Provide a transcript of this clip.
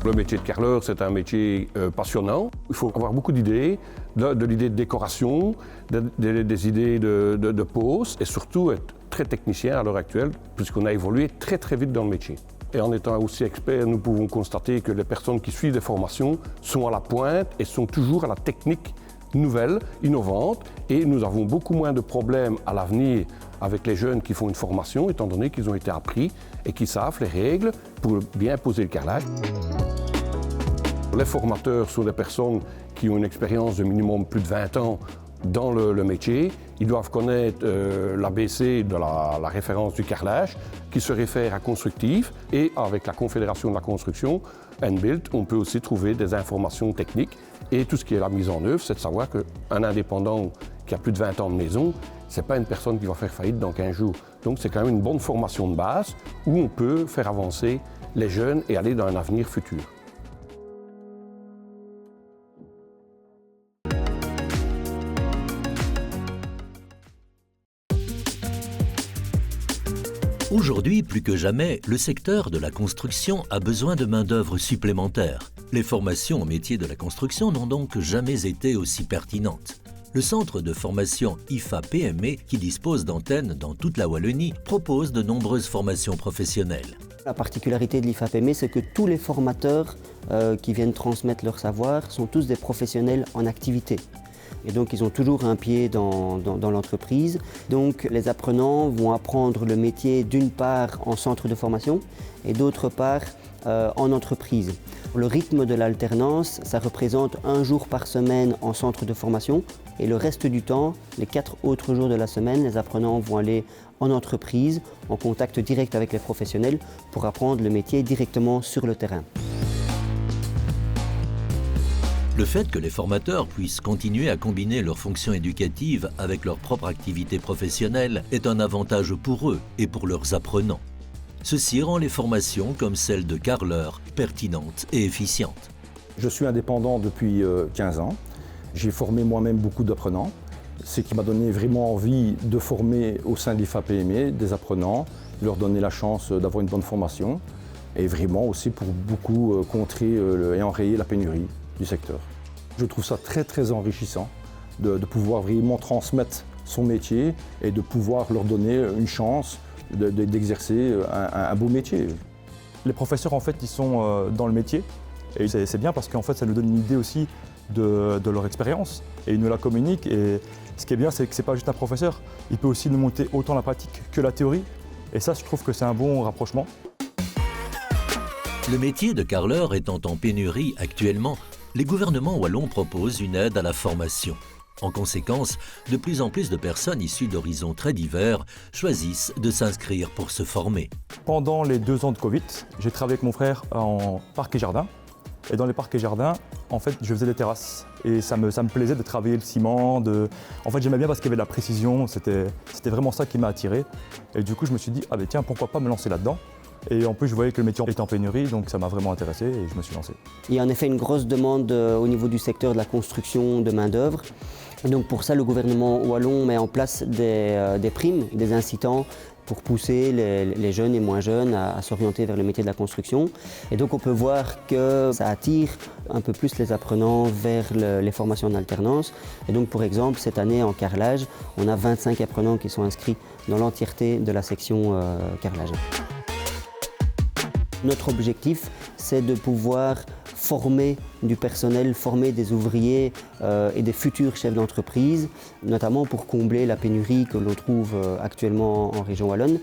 Le métier de carreleur, c'est un métier passionnant. Il faut avoir beaucoup d'idées, de l'idée de décoration, des idées de pose et surtout être très technicien à l'heure actuelle puisqu'on a évolué très très vite dans le métier. Et en étant aussi expert, nous pouvons constater que les personnes qui suivent des formations sont à la pointe et sont toujours à la technique nouvelle, innovante, et nous avons beaucoup moins de problèmes à l'avenir avec les jeunes qui font une formation, étant donné qu'ils ont été appris et qu'ils savent les règles pour bien poser le carrelage. Les formateurs sont des personnes qui ont une expérience de minimum plus de 20 ans dans le métier. Ils doivent connaître l'ABC de la référence du carrelage, qui se réfère à constructif, et avec la Confédération de la construction, NBuild, on peut aussi trouver des informations techniques. Et tout ce qui est la mise en œuvre, c'est de savoir qu'un indépendant qui a plus de 20 ans de maison, ce n'est pas une personne qui va faire faillite dans 15 jours. Donc c'est quand même une bonne formation de base où on peut faire avancer les jeunes et aller dans un avenir futur. Aujourd'hui, plus que jamais, le secteur de la construction a besoin de main-d'œuvre supplémentaire. Les formations au métier de la construction n'ont donc jamais été aussi pertinentes. Le centre de formation IFA-PME, qui dispose d'antennes dans toute la Wallonie, propose de nombreuses formations professionnelles. La particularité de l'IFA-PME, c'est que tous les formateurs qui viennent transmettre leur savoir sont tous des professionnels en activité. Et donc ils ont toujours un pied dans l'entreprise. Donc les apprenants vont apprendre le métier d'une part en centre de formation et d'autre part en entreprise. Le rythme de l'alternance, ça représente 1 jour par semaine en centre de formation et le reste du temps, les 4 autres jours de la semaine, les apprenants vont aller en entreprise, en contact direct avec les professionnels pour apprendre le métier directement sur le terrain. Le fait que les formateurs puissent continuer à combiner leurs fonctions éducatives avec leur propre activité professionnelle est un avantage pour eux et pour leurs apprenants. Ceci rend les formations, comme celle de carreleur, pertinentes et efficientes. Je suis indépendant depuis 15 ans. J'ai formé moi-même beaucoup d'apprenants, ce qui m'a donné vraiment envie de former au sein de l'IFA-PME des apprenants, leur donner la chance d'avoir une bonne formation et vraiment aussi pour beaucoup contrer et enrayer la pénurie du secteur. Je trouve ça très très enrichissant de pouvoir vraiment transmettre son métier et de pouvoir leur donner une chance d'exercer un beau métier. Les professeurs en fait ils sont dans le métier et c'est bien parce qu'en fait ça nous donne une idée aussi de leur expérience et ils nous la communiquent et ce qui est bien c'est que c'est pas juste un professeur, il peut aussi nous montrer autant la pratique que la théorie et ça je trouve que c'est un bon rapprochement. Le métier de carreleur étant en pénurie actuellement, les gouvernements wallons proposent une aide à la formation. En conséquence, de plus en plus de personnes issues d'horizons très divers choisissent de s'inscrire pour se former. Pendant les 2 ans de Covid, j'ai travaillé avec mon frère en parc et jardin. Et dans les parcs et jardins, en fait, je faisais des terrasses. Et ça me plaisait de travailler le ciment. En fait, j'aimais bien parce qu'il y avait de la précision. C'était vraiment ça qui m'a attiré. Et du coup, je me suis dit, ah ben tiens, pourquoi pas me lancer là-dedans ? Et en plus, je voyais que le métier était en pénurie, donc ça m'a vraiment intéressé et je me suis lancé. Il y a en effet une grosse demande au niveau du secteur de la construction de main-d'œuvre. Donc pour ça, le gouvernement wallon met en place des primes, des incitants pour pousser les jeunes et moins jeunes à s'orienter vers le métier de la construction. Et donc on peut voir que ça attire un peu plus les apprenants vers les formations en alternance. Et donc pour exemple, cette année en carrelage, on a 25 apprenants qui sont inscrits dans l'entièreté de la section carrelage. Notre objectif, c'est de pouvoir former du personnel, former des ouvriers et des futurs chefs d'entreprise, notamment pour combler la pénurie que l'on trouve actuellement en région wallonne.